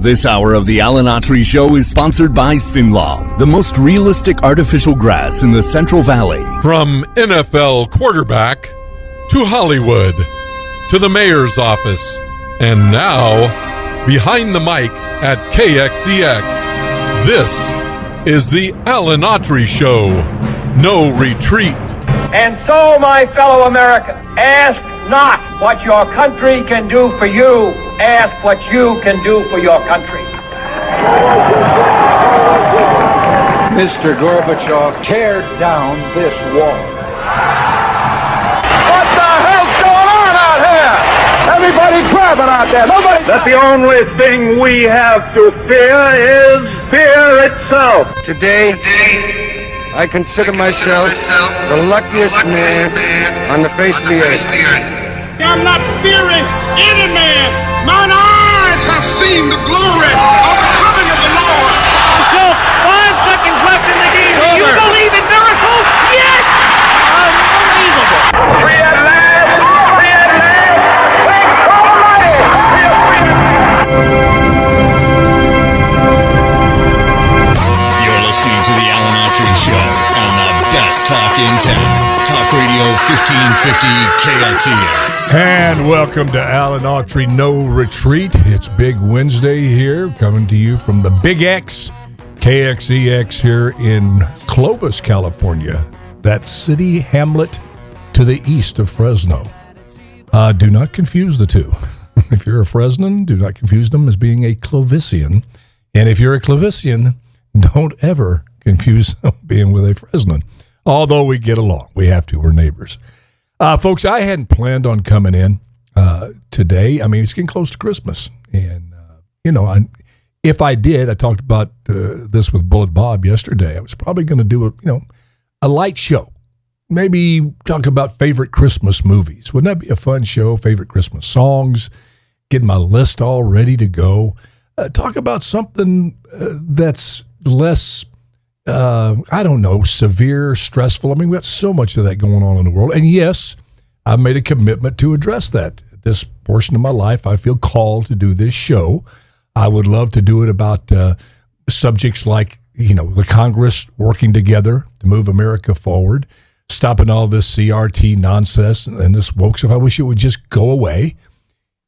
This hour of the Alan Autry Show is sponsored by Sinlaw, the most realistic artificial grass in the Central Valley. From NFL quarterback to Hollywood to the mayor's office and now behind the mic at KXEX, this is the Alan Autry Show. No retreat. And so, my fellow Americans, ask not what your country can do for you. Ask what you can do for your country. Mr. Gorbachev, tear down this wall. What the hell's going on out here? Everybody crabbing out there. Nobody. That the only thing we have to fear is fear itself. Today, I consider myself the luckiest man on the face of the earth. I'm not fearing any man. Mine eyes have seen the glory of the coming of the Lord. So, 5 seconds left in the game. Do you believe in miracles? Yes! Unbelievable. Free at last! Free at last! Thank God Almighty! We are free. You're listening to the Alan Autry Show on the best talk in town. Talk Radio 1550 KXEX. And welcome to Alan Autry No Retreat. It's Big Wednesday here, coming to you from the Big X, KXEX here in Clovis, California. That city hamlet to the east of Fresno. Do not confuse the two. If you're a Fresnan, do not confuse them as being a Clovisian. And if you're a Clovisian, don't ever confuse being with a Fresnan. Although we get along. We have to. We're neighbors. Folks, I hadn't planned on coming in today. I mean, it's getting close to Christmas. And, if I did, I talked about this with Bullet Bob yesterday. I was probably going to do a light show. Maybe talk about favorite Christmas movies. Wouldn't that be a fun show? Favorite Christmas songs. Get my list all ready to go. Talk about something that's less... severe, stressful. I mean, we've got so much of that going on in the world. And yes, I've made a commitment to address that. At this portion of my life, I feel called to do this show. I would love to do it about subjects like, the Congress working together to move America forward, stopping all this CRT nonsense and this woke stuff. I wish it would just go away.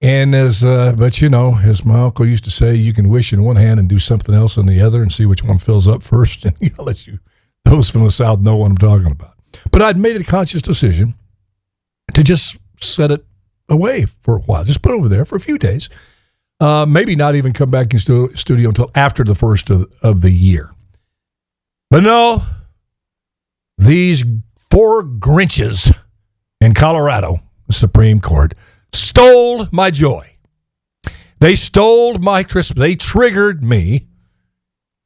And as my uncle used to say, you can wish in one hand and do something else in the other and see which one fills up first. And I'll let those from the South know what I'm talking about. But I'd made a conscious decision to just set it away for a while. Just put it over there for a few days. Maybe not even come back in studio until after the first of the year. But no, these 4 Grinches in Colorado, the Supreme Court, stole my joy. They stole my Christmas. They triggered me.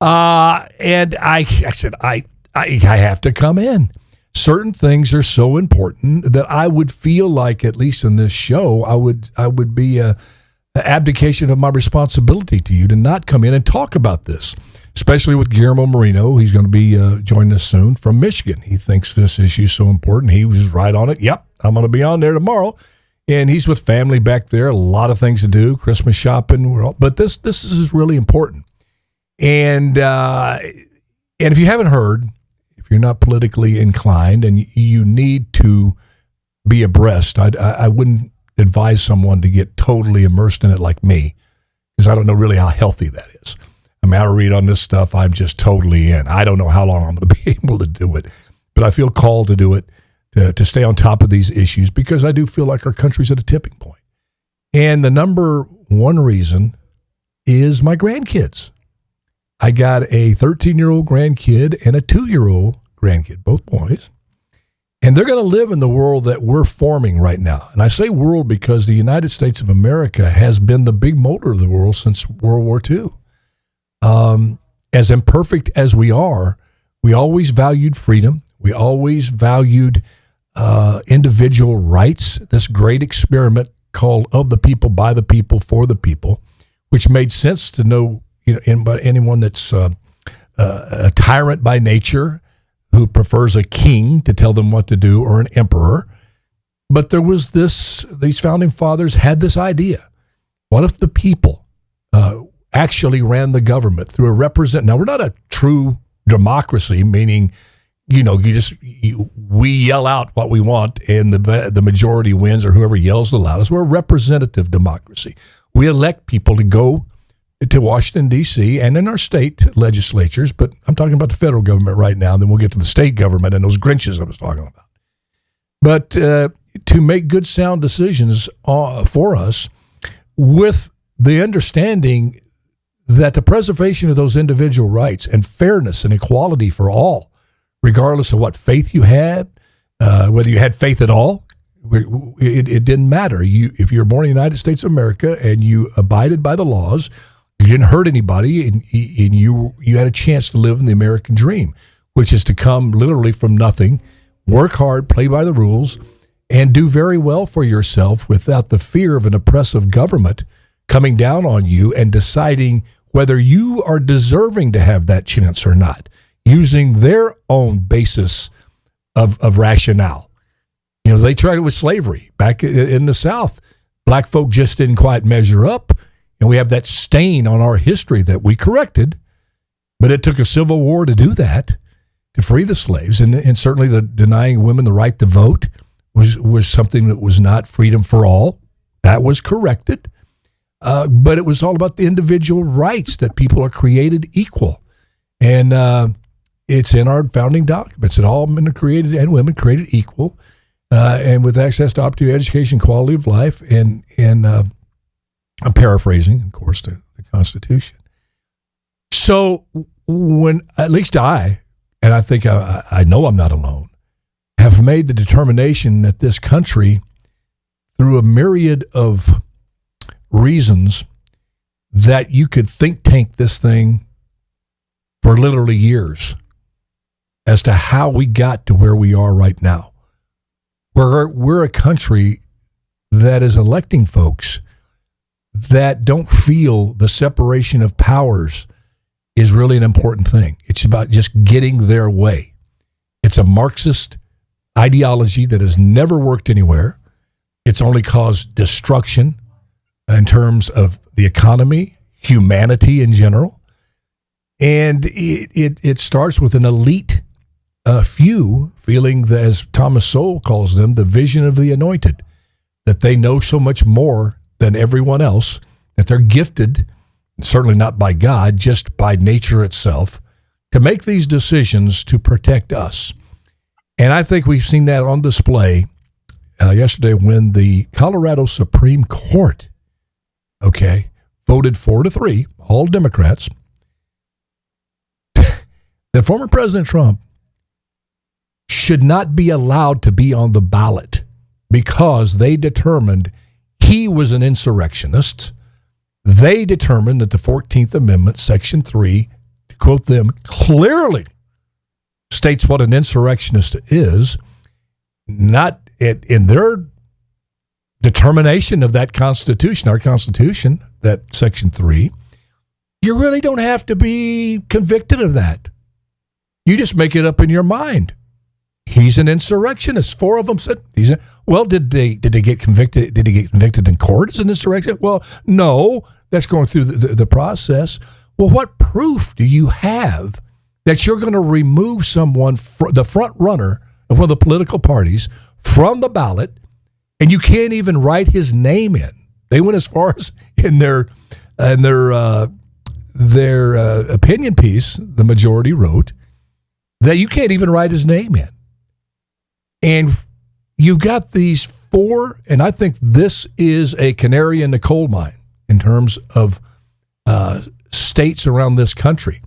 And I said, I have to come in. Certain things are so important that I would feel like, at least in this show, I would be an abdication of my responsibility to you to not come in and talk about this, especially with Guillermo Moreno. He's going to be joining us soon from Michigan. He thinks this issue is so important. He was right on it. Yep, I'm going to be on there tomorrow. And he's with family back there, a lot of things to do, Christmas shopping. But this is really important. And if you haven't heard, if you're not politically inclined and you need to be abreast, I wouldn't advise someone to get totally immersed in it like me, because I don't know really how healthy that is. I mean, I read on this stuff, I'm just totally in. I don't know how long I'm going to be able to do it, but I feel called to do it. To stay on top of these issues, because I do feel like our country's at a tipping point. And the number one reason is my grandkids. I got a 13-year-old grandkid and a 2-year-old grandkid, both boys. And they're going to live in the world that we're forming right now. And I say world because the United States of America has been the big motor of the world since World War II. As imperfect as we are, we always valued freedom. We always valued individual rights, this great experiment called Of the People, By the People, For the People, which made sense to know anyone that's a tyrant by nature who prefers a king to tell them what to do or an emperor. But there was these founding fathers had this idea. What if the people actually ran the government through a representative. Now, we're not a true democracy, meaning, we yell out what we want and the majority wins, or whoever yells the loudest. We're a representative democracy. We elect people to go to Washington, D.C., and in our state legislatures, but I'm talking about the federal government right now, then we'll get to the state government and those Grinches I was talking about. But to make good, sound decisions for us with the understanding that the preservation of those individual rights and fairness and equality for all, regardless of what faith you had, whether you had faith at all, it didn't matter. If you're born in the United States of America and you abided by the laws, you didn't hurt anybody, and you had a chance to live in the American dream, which is to come literally from nothing, work hard, play by the rules, and do very well for yourself without the fear of an oppressive government coming down on you and deciding whether you are deserving to have that chance or not, using their own basis of rationale. They tried it with slavery. Back in the South, black folk just didn't quite measure up, and we have that stain on our history that we corrected, but it took a civil war to do that, to free the slaves, and certainly the denying women the right to vote was something that was not freedom for all. That was corrected, but it was all about the individual rights, that people are created equal, and it's in our founding documents that all men are created and women created equal, and with access to opportunity, education, quality of life, and I'm paraphrasing, of course, the Constitution. So when at least I, and I think I know I'm not alone, have made the determination that this country, through a myriad of reasons, that you could think tank this thing for literally years as to how we got to where we are right now. We're a country that is electing folks that don't feel the separation of powers is really an important thing. It's about just getting their way. It's a Marxist ideology that has never worked anywhere. It's only caused destruction in terms of the economy, humanity in general. And it starts with an elite few feeling that, as Thomas Sowell calls them, the vision of the anointed, that they know so much more than everyone else, that they're gifted, certainly not by God, just by nature itself, to make these decisions to protect us. And I think we've seen that on display yesterday when the Colorado Supreme Court, voted 4-3, all Democrats, that former President Trump should not be allowed to be on the ballot because they determined he was an insurrectionist. They determined that the 14th Amendment, Section 3, to quote them, clearly states what an insurrectionist is, not in their determination of that Constitution, our Constitution, that Section 3. You really don't have to be convicted of that. You just make it up in your mind. He's an insurrectionist. 4 of them said he's did they get convicted? Did he get convicted in court as an insurrectionist? Well, no, that's going through the process. Well, what proof do you have that you're going to remove someone, the front runner of one of the political parties, from the ballot, and you can't even write his name in? They went as far as in their opinion piece, the majority wrote, that you can't even write his name in. And you've got these 4, and I think this is a canary in the coal mine in terms of states around this country.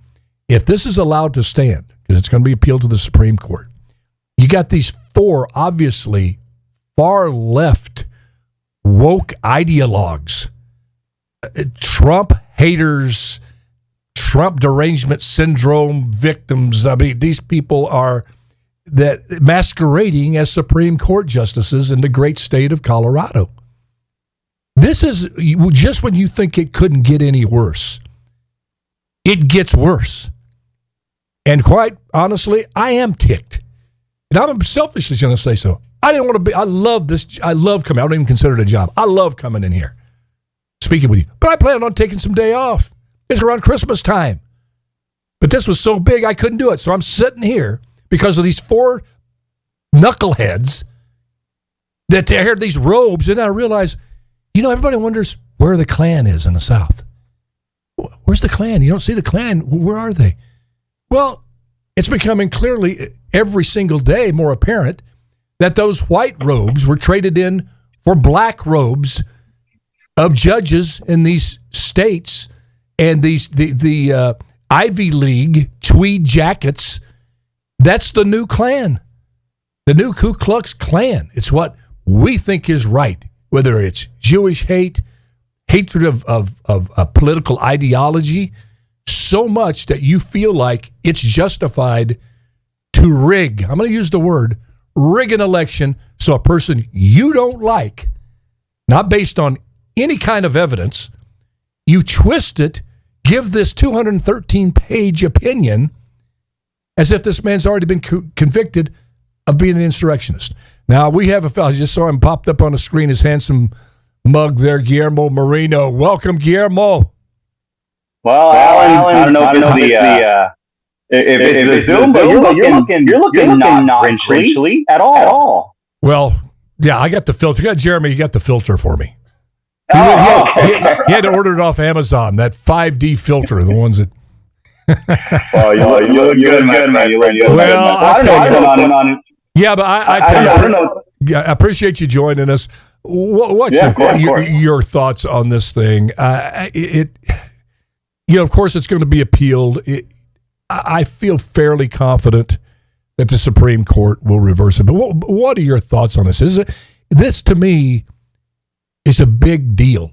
If this is allowed to stand, because it's going to be appealed to the Supreme Court, you got these 4 obviously far left woke ideologues, Trump haters, Trump derangement syndrome victims. I mean, these people are that masquerading as Supreme Court justices in the great state of Colorado. This is just when you think it couldn't get any worse. It gets worse. And quite honestly, I am ticked. And I'm selfishly going to say so. I didn't want to be, I love this. I love coming. I don't even consider it a job. I love coming in here, speaking with you. But I plan on taking some day off. It was around Christmas time. But this was so big, I couldn't do it. So I'm sitting here because of these 4 knuckleheads that they had these robes. And I realized, everybody wonders where the Klan is in the South. Where's the Klan? You don't see the Klan. Where are they? Well, it's becoming clearly every single day more apparent that those white robes were traded in for black robes of judges in these states, and the Ivy League tweed jackets. That's the new Klan, the new Ku Klux Klan. It's what we think is right, whether it's Jewish hate, hatred of a political ideology, so much that you feel like it's justified to rig. I'm going to use the word rig an election so a person you don't like, not based on any kind of evidence, you twist it, give this 213-page opinion as if this man's already been convicted of being an insurrectionist. Now, we have a fellow, I just saw him popped up on the screen, his handsome mug there, Guillermo Moreno. Welcome, Guillermo. Well, Alan, I don't know if it's the Zoom, but you're looking not wrinkly at all. Well, yeah, I got the filter. You got Jeremy, you got the filter for me. He had to order it off Amazon, that 5D filter, the ones that... Well, you look good, man. You look good. Well, I don't know. Yeah, but I don't know. I appreciate you joining us. What's your thoughts on this thing? Of course, it's going to be appealed. I feel fairly confident that the Supreme Court will reverse it. But what are your thoughts on this? This to me is a big deal.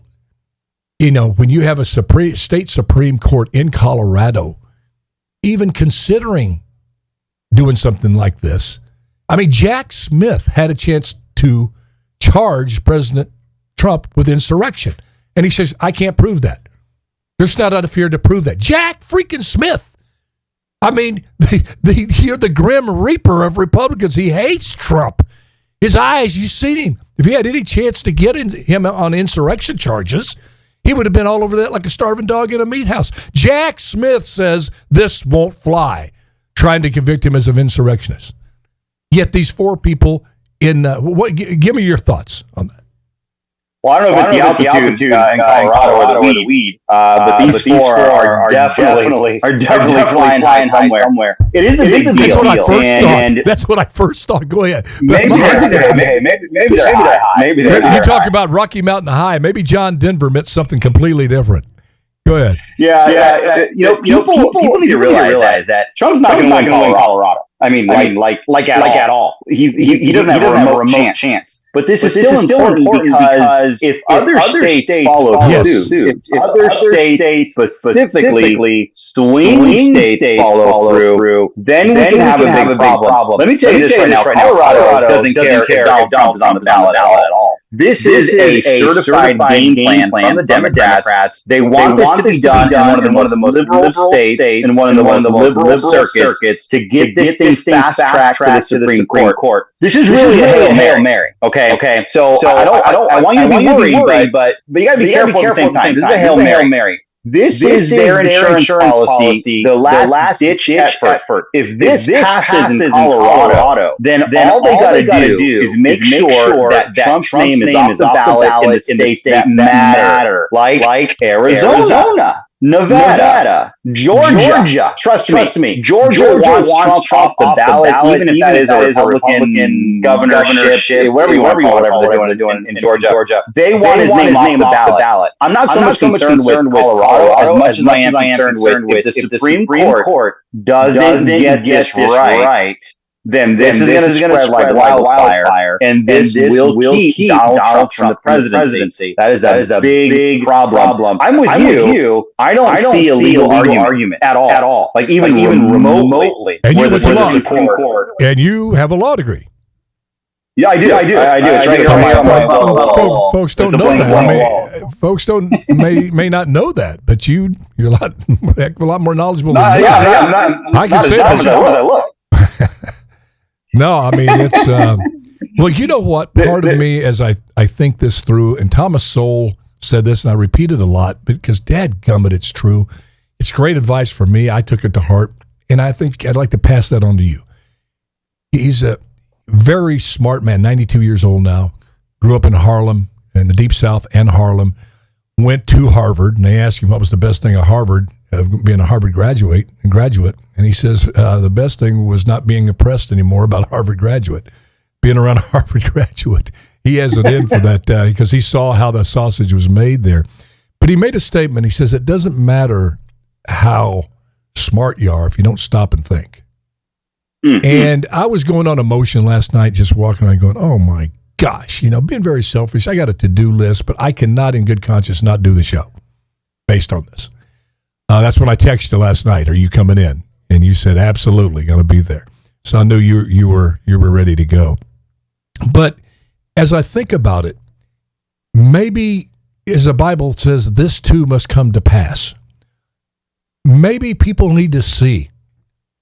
When you have a state Supreme Court in Colorado, even considering doing something like this. I mean, Jack Smith had a chance to charge President Trump with insurrection. And he says, I can't prove that. There's not enough here to prove that. Jack freaking Smith. I mean, you're the grim reaper of Republicans. He hates Trump. His eyes, you've seen him. If he had any chance to get him on insurrection charges, he would have been all over that like a starving dog in a meat house. Jack Smith says this won't fly, trying to convict him as an insurrectionist. Yet these 4 people give me your thoughts on that. Well, I don't know if it's the altitude in Colorado or the weed, but these 4 are definitely flying high somewhere. It is a big deal. That's what I first thought. That's what I first thought. Go ahead. Maybe they're high. Maybe they're high. You talk about Rocky Mountain High. Maybe John Denver meant something completely different. Go ahead. Yeah. People need to realize that Trump's not going to win Colorado. I mean, like at all. He doesn't have a remote chance. But this is still important because if other states follow suit, if other states, specifically swing states follow through, then we can have a big problem. Let me tell you this right now. Colorado doesn't care if Donald Trump is on the ballot at all. This is a certified game plan from the Democrats. They want this to be done in one of the most liberal states and one of the liberal circuits to get this thing fast-tracked to the Supreme Court. This is really a Hail Mary. Okay. So I want you to be worried, but you got to be careful at the same time. This is a Hail Mary. This is their insurance policy, the last ditch effort. If this passes in Colorado, then all they got to do is make sure that Trump's name is off the ballot in the states that matter, like Arizona, Nevada, Georgia. Trust me. Georgia wants Trump off the ballot, even if that is a Republican governorship, whatever you want to do in Georgia. They want his name off the ballot. I'm not so much concerned with Colorado as much as I am concerned with if the Supreme Court doesn't get this right. Then this is going to spread like wildfire, and this will keep Donald Trump from the presidency. That is a big problem. I'm with you. I don't see a legal argument at all. Like even remotely. And you Supreme Court. And you have a law degree. Yeah, I do. It's right here on my folks don't know that. I mean, folks may not know that, but you're a lot more knowledgeable than me. I can say that. No, I mean, it's, well, you know what? Part of me, as I think this through, and Thomas Sowell said this, and I repeat it a lot, because dadgummit, it's true. It's great advice for me. I took it to heart, and I think I'd like to pass that on to you. He's a very smart man, 92 years old now, grew up in Harlem, in the Deep South and Harlem, went to Harvard, and they asked him what was the best thing at Harvard, being a Harvard graduate, and he says the best thing was not being oppressed anymore about a Harvard graduate, being around a Harvard graduate. He has it in for that because he saw how the sausage was made there. But he made a statement. He says, it doesn't matter how smart you are if you don't stop and think. Mm-hmm. And I was going on emotion last night, just walking around going, oh my gosh, being very selfish. I got a to-do list, but I cannot in good conscience not do the show based on this. That's when I texted you last night. Are you coming in? And you said, absolutely, going to be there. So I knew you were ready to go. But as I think about it, maybe, as the Bible says, this too must come to pass. Maybe people need to see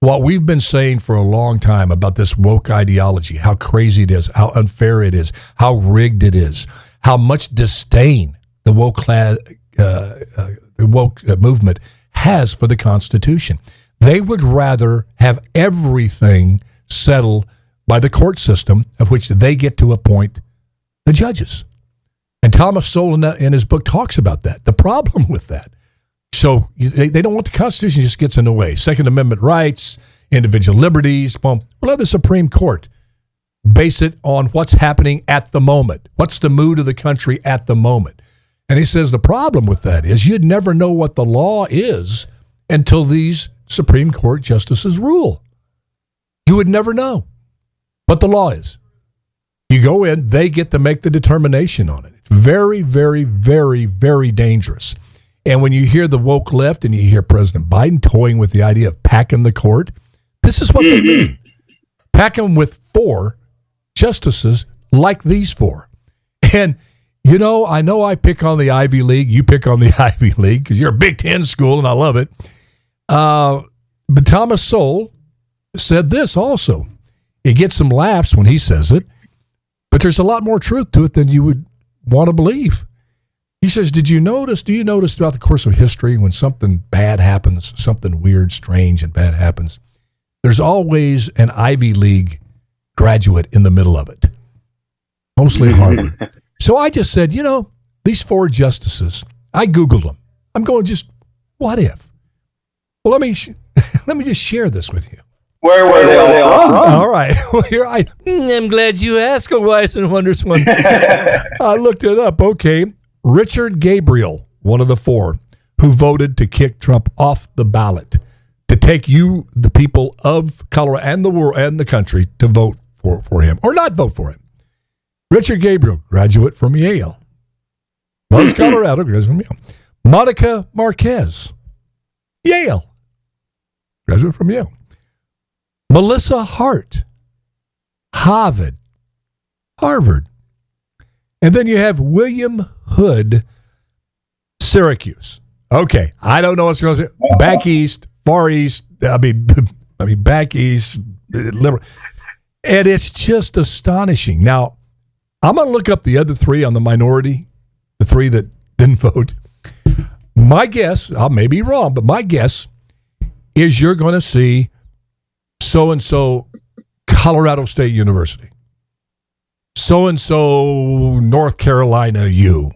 what we've been saying for a long time about this woke ideology, how crazy it is, how unfair it is, how rigged it is, how much disdain the woke movement has for the Constitution. They would rather have everything settled by the court system, of which they get to appoint the judges. And Thomas Sowell in his book talks about that, the problem with that. So they don't want the Constitution just gets in the way. Second Amendment rights, individual liberties. Well, we'll have the Supreme Court base it on what's happening at the moment. What's the mood of the country at the moment? And he says the problem with that is you'd never know what the law is until these Supreme Court justices rule. You would never know what the law is. You go in, they get to make the determination on it. It's very, very, very, very dangerous. And when you hear the woke left and you hear President Biden toying with the idea of packing the court, this is what they mean. Pack them with 4 justices like these 4. And, I know I pick on the Ivy League. You pick on the Ivy League because you're a Big Ten school and I love it. But Thomas Sowell said this also. It gets some laughs when he says it, but there's a lot more truth to it than you would want to believe. He says, do you notice throughout the course of history when something bad happens, something weird, strange, and bad happens, there's always an Ivy League graduate in the middle of it, mostly Harvard. So I just said, these 4 justices, I Googled them. I'm going, just what if? Well, let me just share this with you. Where were they all from? All right. Well, I'm glad you asked, a wise and wondrous one. I looked it up. Okay. Richard Gabriel, one of the 4, who voted to kick Trump off the ballot, to take you, the people of Colorado and the world and the country, to vote for him or not vote for him. Richard Gabriel, graduate from Yale. Loves Colorado, graduate from Yale. Monica Marquez, Yale, graduate from Yale. Melissa Hart, Harvard. And then you have William Hood, Syracuse. Okay, I don't know what's going on. Back east, far east. I mean, back east, liberal, and it's just astonishing. Now, I'm going to look up the other 3 on the minority, the 3 that didn't vote. My guess, I may be wrong, but my guess is you're going to see so-and-so Colorado State University, so-and-so North Carolina U,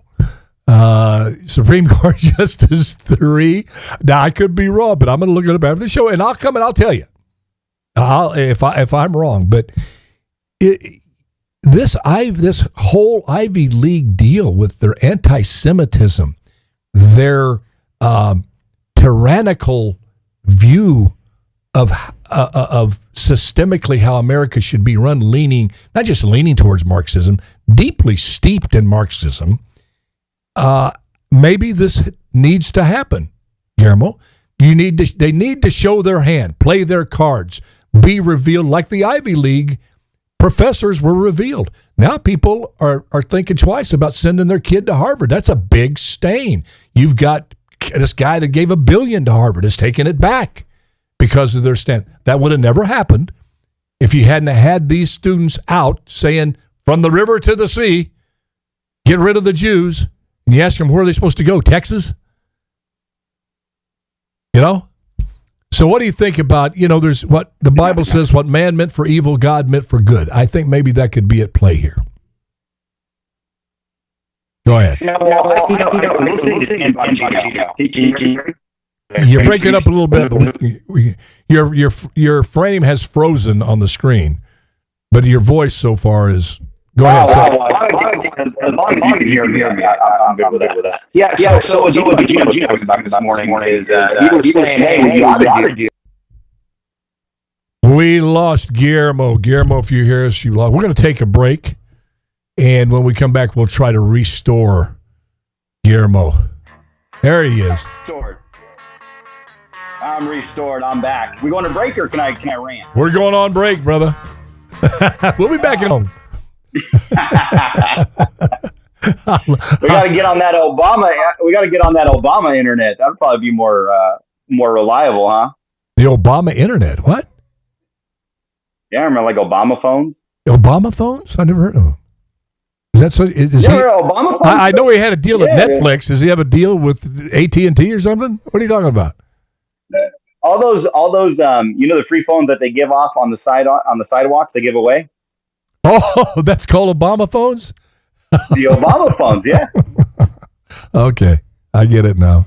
Supreme Court Justice 3. Now, I could be wrong, but I'm going to look it up after the show, and I'll come and I'll tell you if I'm wrong. But this whole Ivy League deal with their anti-Semitism, their tyrannical view of systemically how America should be run, not just leaning towards Marxism, deeply steeped in Marxism. Maybe this needs to happen, Guillermo. They need to show their hand, play their cards, be revealed like the Ivy League professors were revealed. Now people are thinking twice about sending their kid to Harvard. That's a big stain. You've got this guy that gave $1 billion to Harvard is taking it back because of their stand. That would have never happened if you hadn't had these students out saying, from the river to the sea, get rid of the Jews, And you ask them, where are they supposed to go? Texas? You know? So what do you think about, there's what the Bible says, what man meant for evil, God meant for good. I think maybe that could be at play here. Go ahead. You're breaking up a little bit, but your frame has frozen on the screen, but your voice so far is. Go ahead. As long as you can hear me, I'm good with that. Yeah. So what Guillermo was talking about this morning is he was saying, "Hey, you ought to do." We lost Guillermo. Guillermo, if you hear us, you lost. We're going to take a break, and when we come back, we'll try to restore Guillermo. There he is. I'm restored. I'm back. We going to break or can I rant? We're going on break, brother. We'll be back at home. We got to get on that Obama. We got to get on that Obama internet. That'd probably be more reliable, huh? The Obama internet. What? Yeah, I remember like Obama phones. Obama phones? I never heard of them. Is that so? Obama phones? I know he had a deal at Netflix. Does he have a deal with AT&T or something? What are you talking about? All those, the free phones that they give off on the sidewalks, they give away. Oh, that's called Obama phones? The Obama phones, yeah. Okay, I get it now.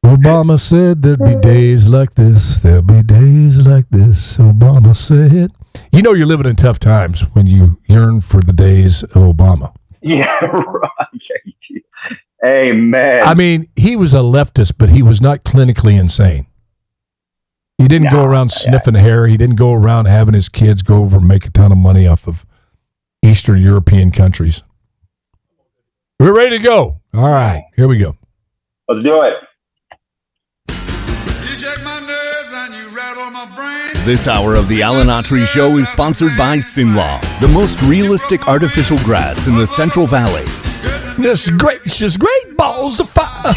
Obama said there'd be days like this. There'll be days like this. Obama said. You know you're living in tough times when you yearn for the days of Obama. Yeah, right. Amen. I mean, he was a leftist, but he was not clinically insane. He didn't go around sniffing hair. He didn't go around having his kids go over and make a ton of money off of Eastern European countries. We're ready to go. All right, here we go. Let's do it. You shake my nerves and you rattle my brain. This hour of the Alan Autry Show is sponsored by Sinlaw, the most realistic artificial grass in the Central Valley. This gracious great balls of fire.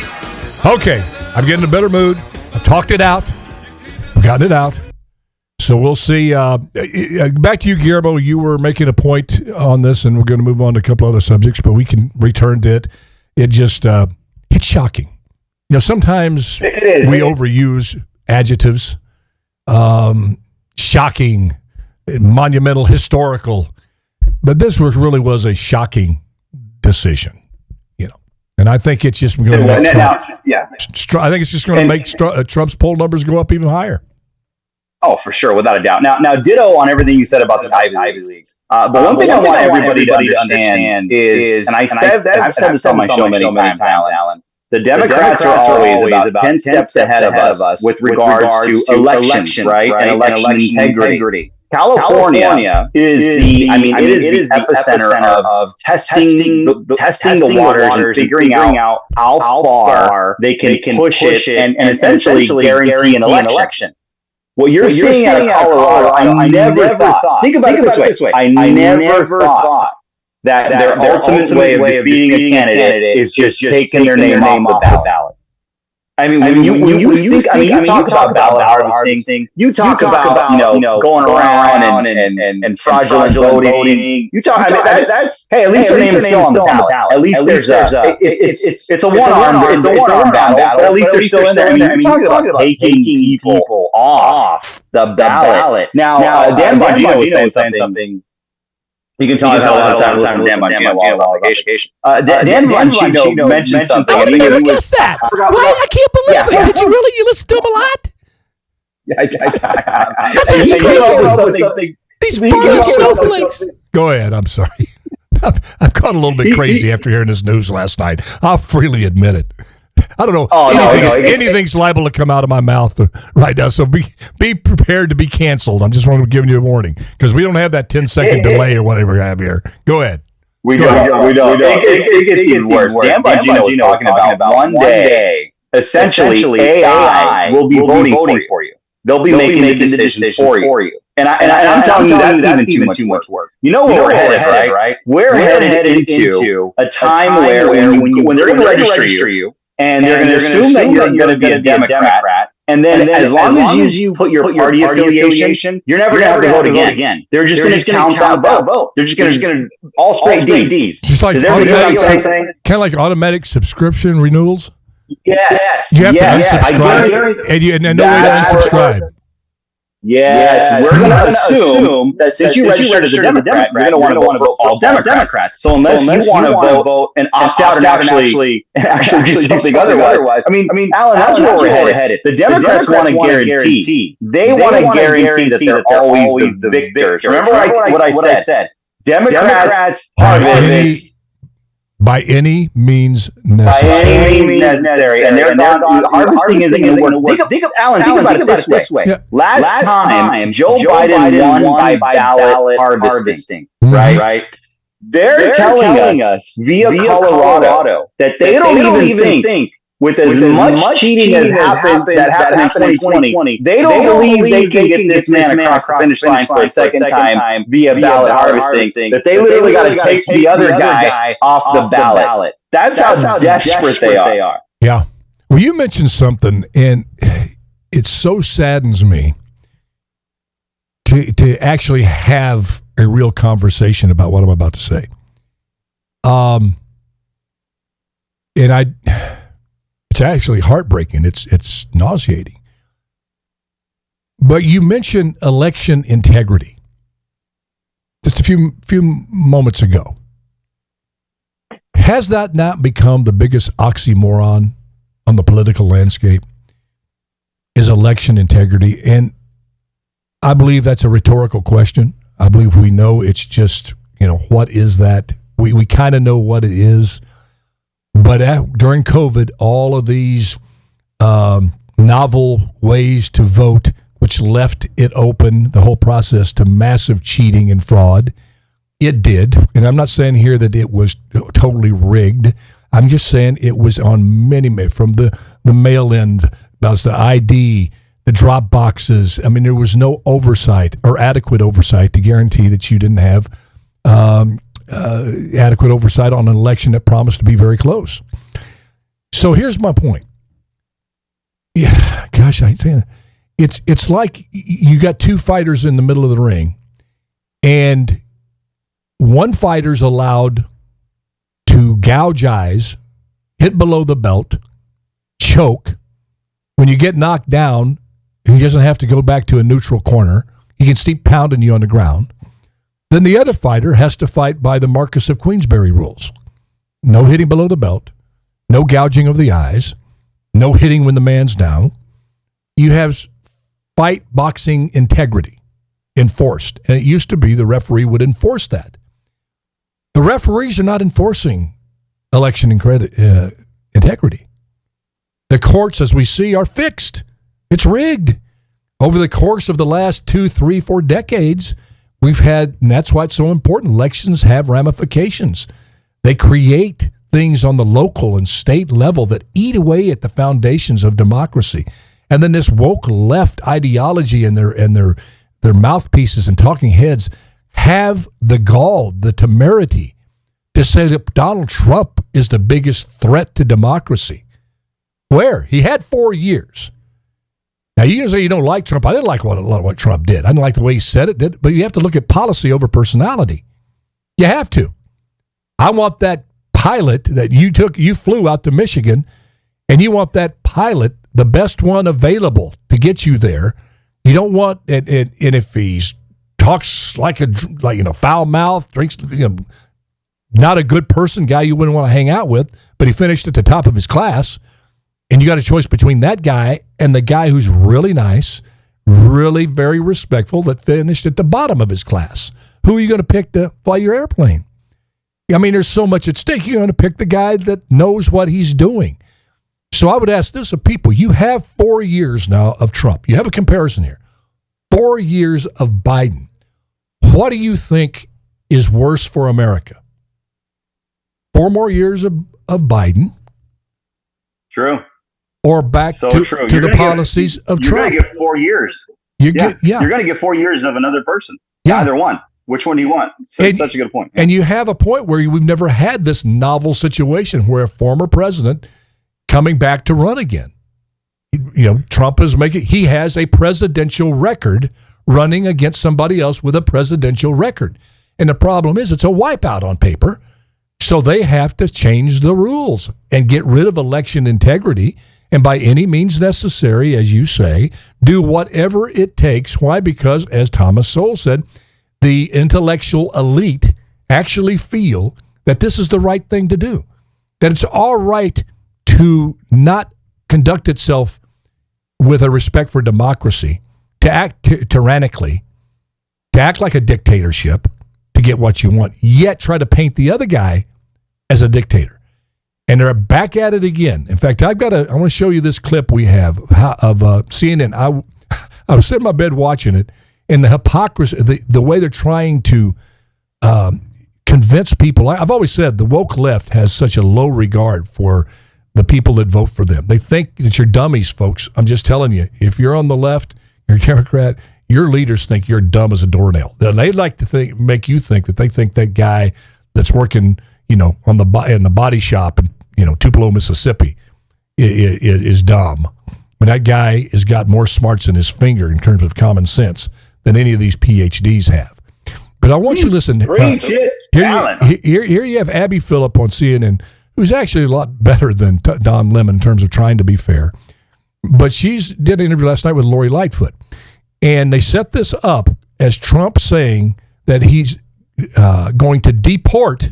Okay, I'm getting in a better mood. I've talked it out. I've gotten it out. So we'll see. Back to you, Guillermo. You were making a point on this, and we're going to move on to a couple other subjects, but we can return to it. It just, it's shocking. Sometimes we overuse adjectives, shocking, monumental, historical, but this really was a shocking decision. And I think it's just going to make I think it's just going to make Trump's poll numbers go up even higher. Oh, for sure, without a doubt. Now, ditto on everything you said about the Ivy Leagues. But one thing I want everybody to understand is, and I've said this on my show many times, Alan. The Democrats are always about 10 steps ahead of us with regards to elections, right, and election integrity. California is the epicenter of testing the waters and figuring out how far they can push it and essentially guarantee an election. What you're seeing out of Colorado, I never thought. Think about it this way. I never thought that their ultimate way of defeating a candidate is just taking their name off the ballot. I mean, when you talk about ballot harvesting, you talk about going around and fraudulent voting. You talk about that's hey, at least your name is still on the ballot. At least there's it's a one-arm battle, but at least they're still in there. I mean, you talk about taking people off the ballot. Now, Dan Bongino was saying something. You can tell I've had a lot of time with Dan Bongino while on vacation. Dan Bongino mentioned something. I would have never guessed that. I can't believe it. Did you really? You listen to him a lot? Yeah, That's crazy. These farming snowflakes. Go ahead. I'm sorry. I've gone a little bit crazy after hearing this news last night. I'll freely admit it. I don't know. Anything's liable to come out of my mouth right now. So be prepared to be canceled. I'm just giving you a warning because we don't have that 10-second delay or whatever we have here. Go ahead. We don't. It gets even worse. Dan Bongino was talking about one day, essentially AI will be voting for you. They'll be making the decision for you. And I'm telling you, that's even too much work. You know where we're headed, right? We're headed into a time where when they're going to register you, and they're going to assume that you're going to be a Democrat, And then as long as you put your party affiliation, you're never going to have to vote again. They're just going to count that vote. They're just going to all straight D's. Just like kind of like automatic subscription renewals. Yes. You have to unsubscribe, and no way to unsubscribe. Yes, we're going to assume that since you registered as a Democrat, you're going to want to vote for all Democrats. So unless you want to vote and opt out and actually do something otherwise, I mean, Alan, that's where we're headed. The Democrats want to guarantee. They want to guarantee that they're always the victors. Remember what I said? Democrats harvest. By any means necessary. And they're not harvesting isn't going to work. Think about it this way. Yeah. Last time, Joe Biden won by ballot harvesting, right? They're telling us via Colorado that they don't even think with as much cheating as happened in 2020, they don't believe they can get this man across the finish line for a second time via ballot harvesting, that they literally got to take the other guy off the ballot. That's how desperate they are. Yeah. Well, you mentioned something, and it so saddens me to actually have a real conversation about what I'm about to say. It's actually heartbreaking. It's nauseating. But you mentioned election integrity just a few moments ago. Has that not become the biggest oxymoron on the political landscape? Is election integrity? And I believe that's a rhetorical question. I believe we know it's just, what is that? We kind of know what it is. But during COVID, all of these novel ways to vote, which left it open, the whole process, to massive cheating and fraud, it did. And I'm not saying here that it was totally rigged. I'm just saying it was on many, from the mail-in, about the ID, the drop boxes. I mean, there was no oversight or adequate oversight to guarantee that you didn't have adequate oversight on an election that promised to be very close. So here's my point. Yeah, gosh, I hate saying that. It's like you got two fighters in the middle of the ring, and one fighter's allowed to gouge eyes, hit below the belt, choke. When you get knocked down, he doesn't have to go back to a neutral corner. He can keep pounding you on the ground. Then the other fighter has to fight by the Marcus of Queensberry rules. No hitting below the belt, no gouging of the eyes, no hitting when the man's down. You have fight boxing integrity enforced. And it used to be the referee would enforce that. The referees are not enforcing election integrity. The courts, as we see, are fixed. It's rigged. Over the course of the last 2, 3, 4 decades, we've had, and that's why it's so important, elections have ramifications. They create things on the local and state level that eat away at the foundations of democracy. And then this woke left ideology and their mouthpieces and talking heads have the gall, the temerity to say that Donald Trump is the biggest threat to democracy. Where? He had 4 years. Now, you can say you don't like Trump. I didn't like what Trump did. I didn't like the way he said it, but you have to look at policy over personality. You have to. I want that pilot that you flew out to Michigan, and you want that pilot, the best one available to get you there. You don't want, and if he talks like foul mouth, drinks, not a good person, guy you wouldn't want to hang out with, but he finished at the top of his class, and you got a choice between that guy and the guy who's really nice, really very respectful, that finished at the bottom of his class. Who are you going to pick to fly your airplane? I mean, there's so much at stake. You're going to pick the guy that knows what he's doing. So I would ask this of people. You have 4 years now of Trump. You have a comparison here. 4 years of Biden. What do you think is worse for America? 4 more years of Biden? True. Or back to the policies of Trump? You're going to get 4 years. You're going to get 4 years of another person. Yeah. Either one. Which one do you want? So such a good point. And you have a point where we've never had this novel situation where a former president coming back to run again. Trump he has a presidential record running against somebody else with a presidential record. And the problem is it's a wipeout on paper. So they have to change the rules and get rid of election integrity. And by any means necessary, as you say, do whatever it takes. Why? Because, as Thomas Sowell said, the intellectual elite actually feel that this is the right thing to do, that it's all right to not conduct itself with a respect for democracy, to act tyrannically, to act like a dictatorship, to get what you want, yet try to paint the other guy as a dictator. And they're back at it again. In fact, I want to show you this clip we have of CNN. I was sitting in my bed watching it, and the hypocrisy, the way they're trying to convince people. I've always said the woke left has such a low regard for the people that vote for them. They think that you're dummies, folks. I'm just telling you, if you're on the left, you're a Democrat, your leaders think you're dumb as a doornail. They'd like to make you think that they think that guy that's working, in the body shop in Tupelo, Mississippi, is dumb. But that guy has got more smarts in his finger in terms of common sense than any of these PhDs have. But I want you to listen. Here you have Abby Phillip on CNN, who's actually a lot better than Don Lemon in terms of trying to be fair. But did an interview last night with Lori Lightfoot. And they set this up as Trump saying that he's going to deport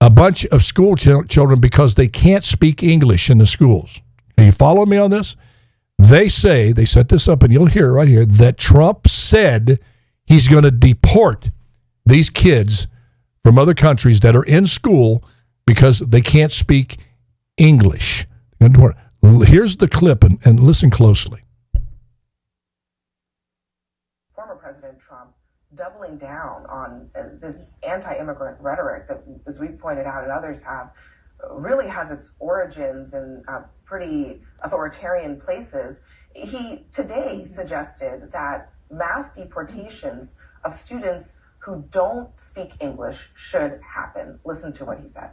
a bunch of school children because they can't speak English in the schools. Are you following me on this? They set this up, and you'll hear it right here, that Trump said he's going to deport these kids from other countries that are in school because they can't speak English. Here's the clip, and listen closely. Former President Trump doubling down on this anti-immigrant rhetoric that, as we pointed out and others have, really has its origins in pretty authoritarian places. He today suggested that mass deportations of students who don't speak English should happen. Listen to what he said.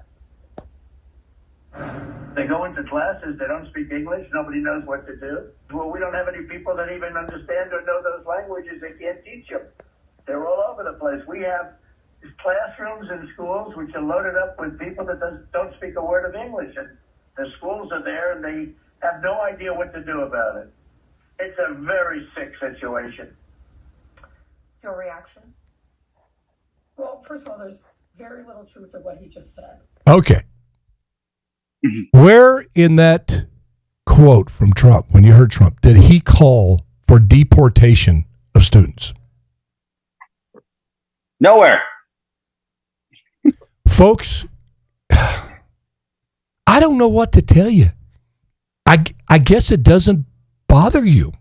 They go into classes, they don't speak English, nobody knows what to do. Well, we don't have any people that even understand or know those languages, they can't teach them. They're all over the place. We have classrooms in schools which are loaded up with people that don't speak a word of English, and the schools are there and they have no idea what to do about it. It's a very sick situation. Your reaction? Well, first of all, there's very little truth to what he just said. Okay. Where in that quote from Trump, when you heard Trump, did he call for deportation of students? Nowhere. Folks, I don't know what to tell you. I guess it doesn't bother you.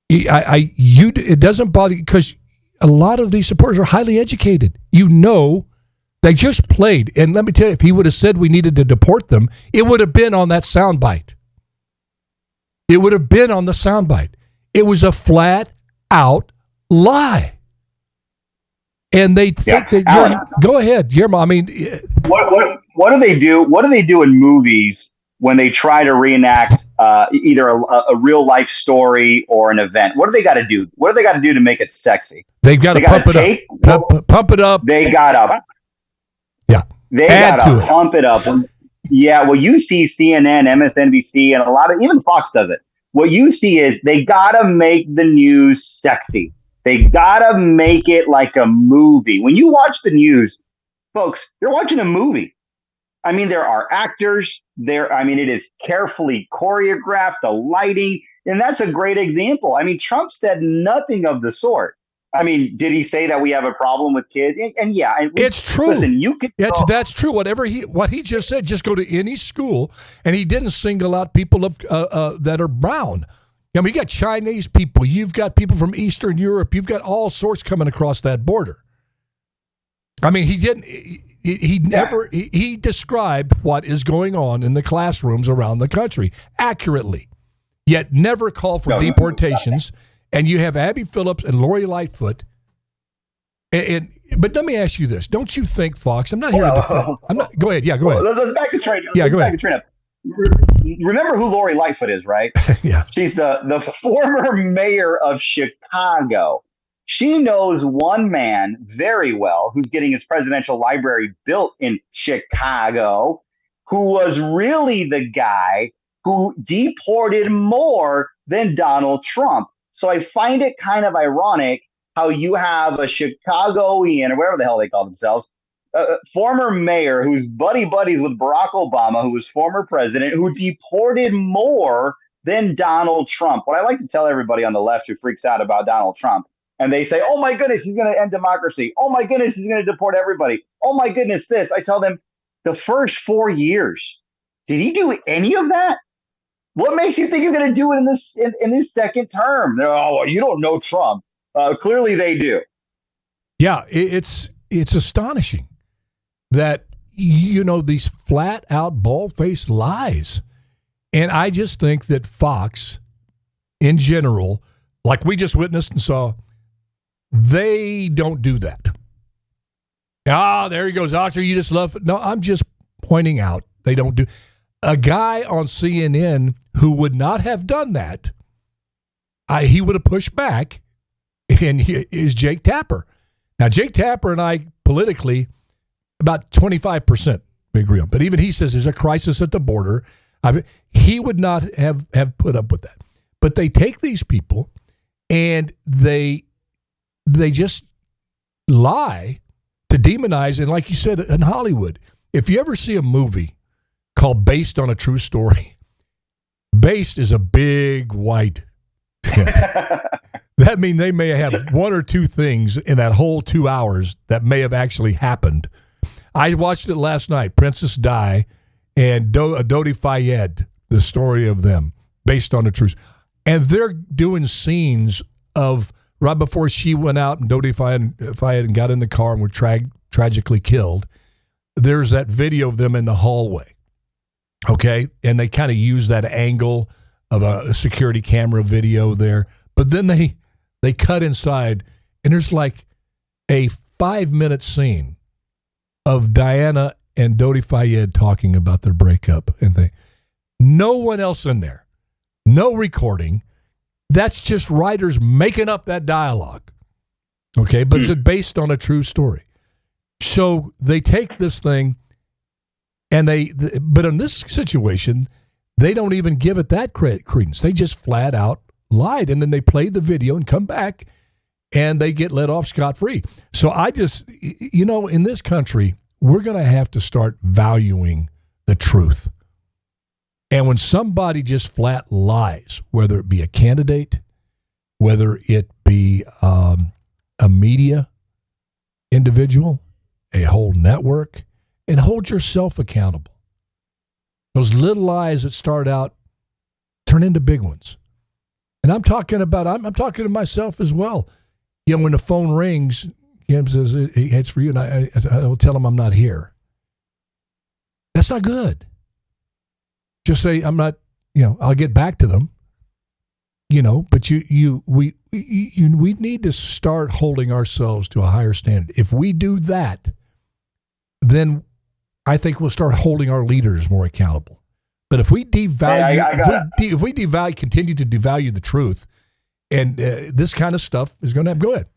It doesn't bother you because a lot of these supporters are highly educated. They just played. And let me tell you, if he would have said we needed to deport them, it would have been on that soundbite. It would have been on the soundbite. It was a flat out lie. And they think that go ahead, Guillermo. I mean, what do they do? What do they do in movies when they try to reenact either a real life story or an event? What do they got to do? What do they got to do to make it sexy? They've got to pump it up. Pump it up. They got to. Yeah. They got to pump it up. Yeah. Well, you see CNN, MSNBC, and a lot of even Fox does it. What you see is they got to make the news sexy. They got to make it like a movie. When you watch the news, folks, you're watching a movie. I mean, there are actors there. I mean, it is carefully choreographed, the lighting, and that's a great example. I mean, Trump said nothing of the sort. I mean, did he say that we have a problem with kids? And yeah, it's true. Listen, that's true. What he just said, just go to any school, and he didn't single out people that are brown. I mean, you got Chinese people, you've got people from Eastern Europe, you've got all sorts coming across that border. I mean, he didn't. He described what is going on in the classrooms around the country accurately, yet never called for deportations. And you have Abby Phillips and Lori Lightfoot. But let me ask you this: don't you think, Fox? I'm not here to defend. I'm not. Go ahead. Yeah, go ahead. Let's back to trade. Yeah, go ahead. remember who Lori Lightfoot is, right? Yeah. She's the former mayor of Chicago. She knows one man very well who's getting his presidential library built in Chicago, who was really the guy who deported more than Donald Trump. So I find it kind of ironic how you have a Chicagoan, or whatever the hell they call themselves, former mayor who's buddies with Barack Obama, who was former president, who deported more than Donald Trump. What I like to tell everybody on the left who freaks out about Donald Trump, and they say, oh my goodness, he's going to end democracy. Oh my goodness, he's going to deport everybody. Oh my goodness, this. I tell them, the first 4 years, did he do any of that? What makes you think he's going to do it in his second term? Oh, well, you don't know Trump. Clearly they do. Yeah, it's astonishing that, these flat out bald-faced lies. And I just think that Fox, in general, like we just witnessed and saw, they don't do that. There he goes, Autry, you just love it. No, I'm just pointing out they don't do. A guy on CNN who would not have done that, he would have pushed back, and he is Jake Tapper. Now, Jake Tapper and I, politically, about 25% we agree on. But even he says there's a crisis at the border. He would not have put up with that. But they take these people, and they just lie to demonize. And like you said, in Hollywood, if you ever see a movie called Based on a True Story, based is a big white tent. That means they may have one or two things in that whole 2 hours that may have actually happened. I watched it last night, Princess Di and Dodi Fayed, the story of them, based on the truth. And they're doing scenes of right before she went out and Dodi Fayed got in the car and were tragically killed. There's that video of them in the hallway, okay? And they kind of use that angle of a security camera video there. But then they cut inside, and there's like a 5-minute scene of Diana and Dodi Fayed talking about their breakup. And no one else in there, no recording. That's just writers making up that dialogue, okay? But it's based on a true story. So they take this thing, and but in this situation, they don't even give it that credence. They just flat out lied, and then they play the video and come back, and they get let off scot-free. So I just, in this country, we're going to have to start valuing the truth. And when somebody just flat lies, whether it be a candidate, whether it be a media individual, a whole network, and hold yourself accountable. Those little lies that start out turn into big ones. And I'm talking to myself as well. When the phone rings, Kim says, it's for you, and I will tell him I'm not here. That's not good. Just say, I'm not, I'll get back to them. But we need to start holding ourselves to a higher standard. If we do that, then I think we'll start holding our leaders more accountable. But if we devalue, if we continue to devalue the truth, and this kind of stuff is going to go ahead.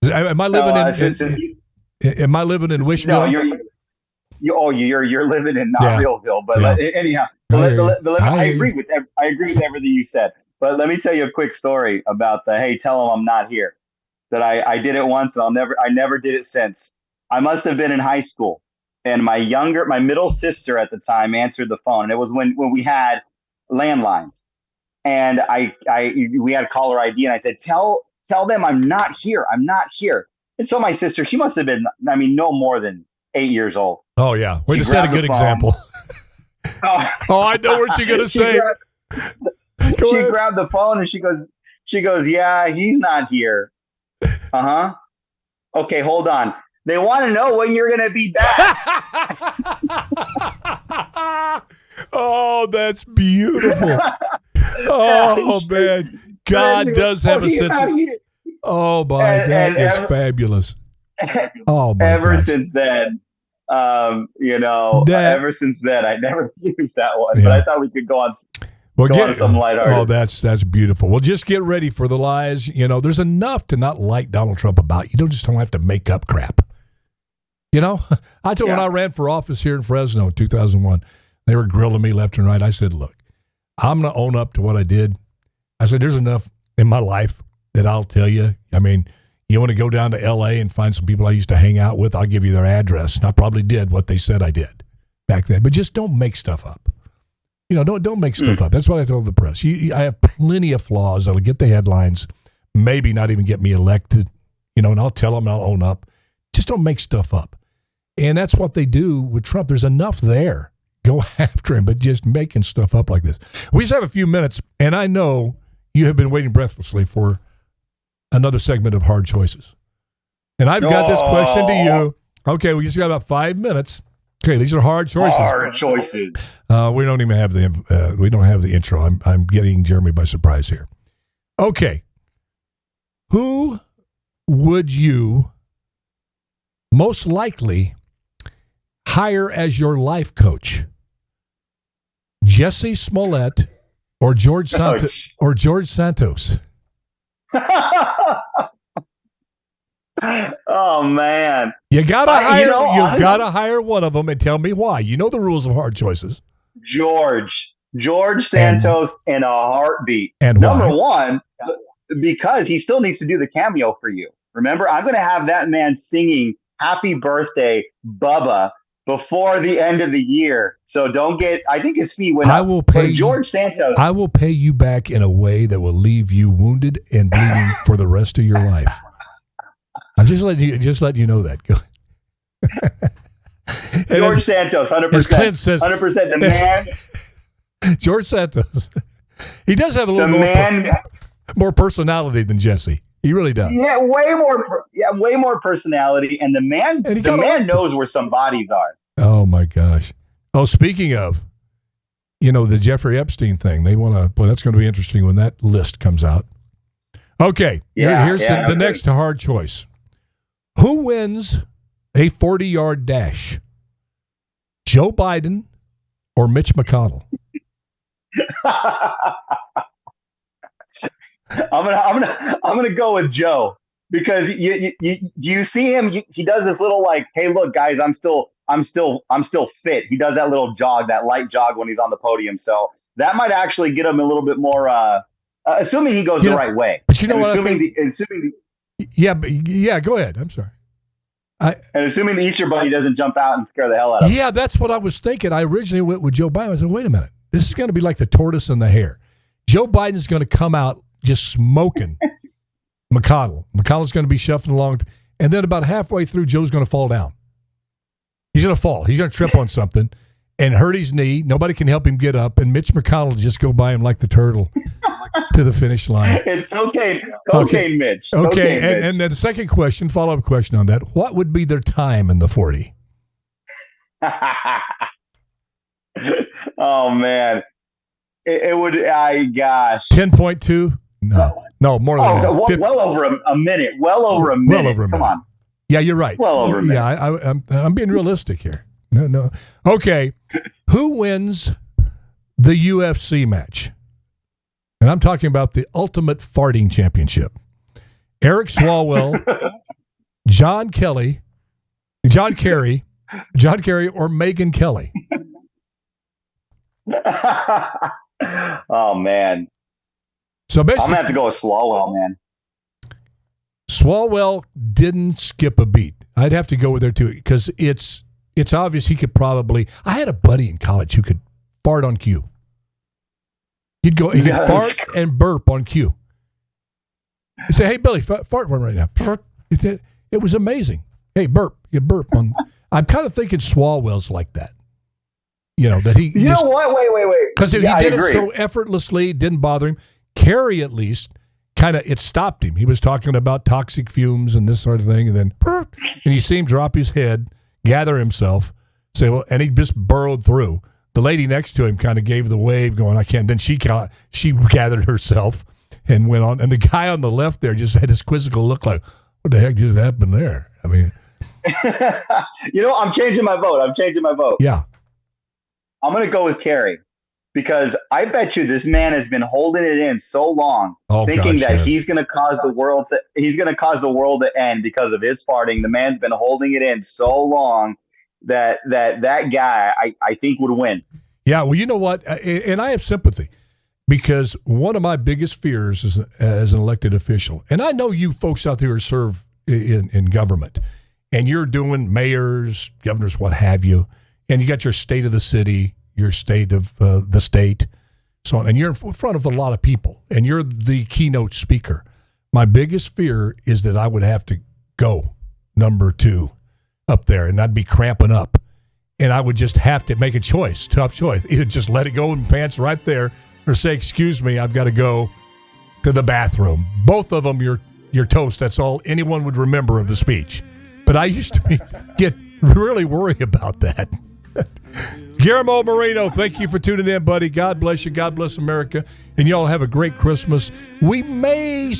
Am I living am I living in Wishville? No, you're living in not Realville. But anyhow, I agree with everything you said. But let me tell you a quick story about hey, tell them I'm not here. That I did it once, and I never did it since. I must have been in high school, and my middle sister at the time answered the phone, and it was when we had landlines, and we had caller ID, and I said, tell them I'm not here. I'm not here. And so my sister, she must have been, no more than 8 years old. Oh yeah, we just had a good example. I know what you're gonna say. She grabbed the phone and she goes, yeah, he's not here. Okay, hold on. They want to know when you're going to be back. Oh, that's beautiful. Oh, man. God does have a sense of... Oh, my, that is fabulous. Oh, my Ever gosh. since then, Ever since then, I never used that one. Yeah. But I thought we could go on. Well, on some lighthearted. Oh, that's beautiful. Well, just get ready for the lies. There's enough to not like Donald Trump about. You just don't have to make up crap. I told when I ran for office here in Fresno in 2001, they were grilling me left and right. I said, look, I'm going to own up to what I did. I said, there's enough in my life that I'll tell you. I mean, you want to go down to L.A. and find some people I used to hang out with, I'll give you their address. And I probably did what they said I did back then. But just don't make stuff up. Don't make stuff up. That's what I told the press. I have plenty of flaws that'll get the headlines, maybe not even get me elected, and I'll tell them and I'll own up. Just don't make stuff up. And that's what they do with Trump. There's enough there. Go after him, but just making stuff up like this. We just have a few minutes, and I know you have been waiting breathlessly for another segment of Hard Choices. And I've got this question to you. Okay, we just got about 5 minutes. Okay, these are hard choices. Hard choices. We don't even have the intro. I'm getting Jeremy by surprise here. Okay, who would you most likely hire as your life coach? Jesse Smollett or George Santos? Oh man! You gotta hire. You've got to hire one of them and tell me why. You know the rules of hard choices. George Santos in a heartbeat. And number one, because he still needs to do the cameo for you. Remember, I'm going to have that man singing "Happy Birthday, Bubba" before the end of the year. So don't get. I think his fee went up. I will pay George Santos. I will pay you back in a way that will leave you wounded and bleeding for the rest of your life. I'm just letting you know that. Go. George Santos, 100%. As Clint says, 100%. The man. George Santos. He does have a little more personality than Jesse. He really does. Yeah, way more personality. And the man knows where some bodies are. Oh my gosh. Oh, speaking of, the Jeffrey Epstein thing, they want to. Boy, that's going to be interesting when that list comes out. Okay, here's the next hard choice. Who wins a 40-yard dash? Joe Biden or Mitch McConnell? I'm gonna go with Joe because you see him. He does this little hey, look, guys, I'm still fit. He does that little jog, that light jog when he's on the podium. So that might actually get him a little bit more. Assuming he goes the right way. But what I think? Go ahead. I'm sorry. And assuming the Easter Bunny doesn't jump out and scare the hell out of him. Yeah, that's what I was thinking. I originally went with Joe Biden. I said, wait a minute. This is going to be like the tortoise and the hare. Joe Biden's going to come out just smoking McConnell. McConnell's going to be shuffling along. And then about halfway through, Joe's going to fall down. He's going to fall. He's going to trip on something and hurt his knee. Nobody can help him get up. And Mitch McConnell will just go by him like the turtle to the finish line. It's cocaine Mitch. Okay, Mitch. And then the second question, follow-up question on that. What would be their time in the 40? Oh, man. It would, gosh. 10.2? No, more than that. Well over a minute. Well over a minute. Come on. Yeah, you're right. Well over a minute. Yeah, I'm being realistic here. No. Okay, who wins the UFC match? And I'm talking about the Ultimate Farting Championship. Eric Swalwell, John Kerry, or Megyn Kelly. Oh, man. So basically, I'm going to have to go with Swalwell, man. Swalwell didn't skip a beat. I'd have to go with there, too, because it's obvious he could probably... I had a buddy in college who could fart on cue. He could fart and burp on cue. He'd say, hey, Billy, fart one right now. It was amazing. Hey, burp. You burp on... I'm kind of thinking Swalwell's like that. That he... You know what? Wait. Because he did it so effortlessly, it didn't bother him. Kerry, at least, it stopped him. He was talking about toxic fumes and this sort of thing, and then... And you see him drop his head, gather himself, say, well, and he just burrowed through. The lady next to him kind of gave the wave going, I can't. Then she gathered herself and went on. And the guy on the left there just had this quizzical look like, what the heck just happened there? I mean, I'm changing my vote. Yeah. I'm going to go with Kerry because I bet you this man has been holding it in so long, thinking that he's going to cause the world to end because of his farting. The man's been holding it in so long that guy I think would win. Yeah, well, you know what? And I have sympathy because one of my biggest fears is as an elected official, and I know you folks out there who serve in government, and you're doing mayors, governors, what have you, and you got your state of the city, your state of the state, so on, and you're in front of a lot of people, and you're the keynote speaker. My biggest fear is that I would have to go number 2 up there, and I'd be cramping up, and I would just have to make a choice, tough choice. Either just let it go in pants right there, or say, excuse me, I've got to go to the bathroom. Both of them, you're toast. That's all anyone would remember of the speech. But I used to get really worried about that. Guillermo Moreno, thank you for tuning in, buddy. God bless you. God bless America. And y'all have a great Christmas. We may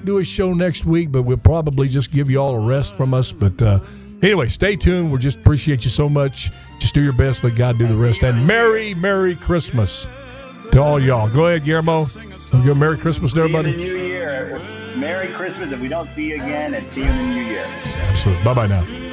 do a show next week, but we'll probably just give you all a rest from us. But anyway, stay tuned. We just appreciate you so much. Just do your best. Let God do the rest. And Merry, Merry Christmas to all y'all. Go ahead, Guillermo. We'll go Merry Christmas to everybody. See you in the new year. Merry Christmas if we don't see you again, and see you in the new year. Absolutely. Bye-bye now.